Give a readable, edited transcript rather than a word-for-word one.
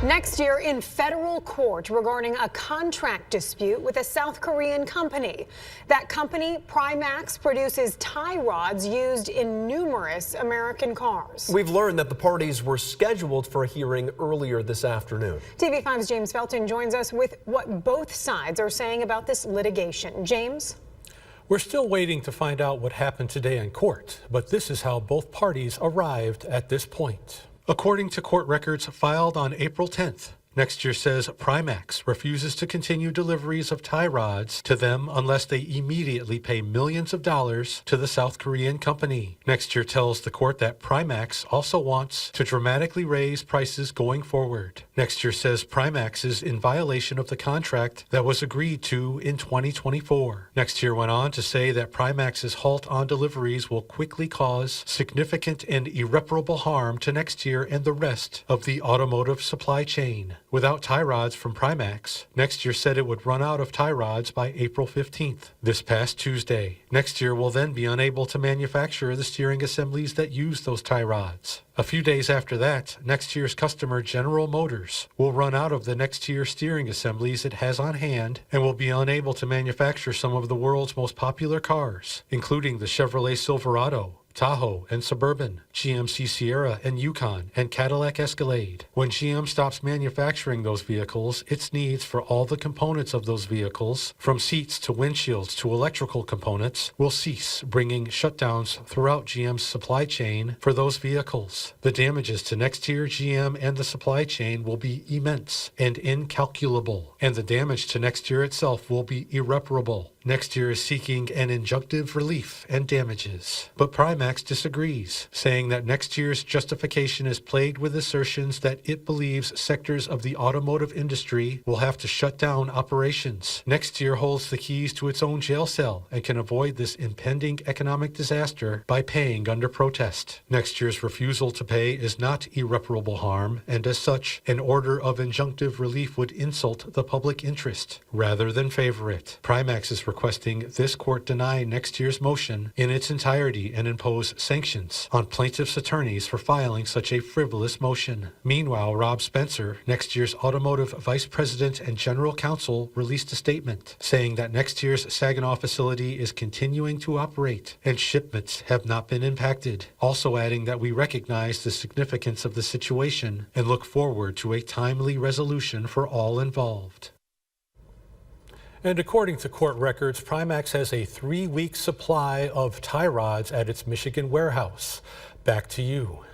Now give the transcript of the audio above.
Nexteer in federal court regarding a contract dispute with a South Korean company. That company, Primax, produces tie rods used in numerous American cars. We've learned that the parties were scheduled for a hearing earlier this afternoon. TV5's James Felton joins us with what both sides are saying about this litigation. James? We're still waiting to find out what happened today in court, but this is how both parties arrived at this point. According to court records filed on April 10th, Nexteer says Primax refuses to continue deliveries of tie rods to them unless they immediately pay millions of dollars to the South Korean company. Nexteer tells the court that Primax also wants to dramatically raise prices going forward. Nexteer says Primax is in violation of the contract that was agreed to in 2024. Nexteer went on to say that Primax's halt on deliveries will quickly cause significant and irreparable harm to Nexteer and the rest of the automotive supply chain. Without tie rods from Primax, Nexteer said it would run out of tie rods by April 15th, this past Tuesday. Nexteer will then be unable to manufacture the steering assemblies that use those tie rods. A few days after that, Nexteer's customer General Motors will run out of the Nexteer steering assemblies it has on hand and will be unable to manufacture some of the world's most popular cars, including the Chevrolet Silverado, Tahoe and Suburban, GMC Sierra and Yukon, and Cadillac Escalade. When GM stops manufacturing those vehicles, its needs for all the components of those vehicles, from seats to windshields to electrical components, will cease, bringing shutdowns throughout GM's supply chain for those vehicles. The damages to Nexteer, GM, and the supply chain will be immense and incalculable, and the damage to Nexteer itself will be irreparable. Nexteer is seeking an injunctive relief and damages, but Primax disagrees, saying that Nexteer's justification is plagued with assertions that it believes sectors of the automotive industry will have to shut down operations. Nexteer holds the keys to its own jail cell and can avoid this impending economic disaster by paying under protest. Nexteer's refusal to pay is not irreparable harm, and as such, an order of injunctive relief would insult the public interest rather than favor it. Primax is requesting this court deny Nexteer's motion in its entirety and impose sanctions on plaintiffs' attorneys for filing such a frivolous motion. Meanwhile, Rob Spencer, Nexteer's automotive vice president and general counsel, released a statement saying that Nexteer's Saginaw facility is continuing to operate and shipments have not been impacted, also adding that we recognize the significance of the situation and look forward to a timely resolution for all involved. And according to court records, Primax has a 3-week supply of tie rods at its Michigan warehouse. Back to you.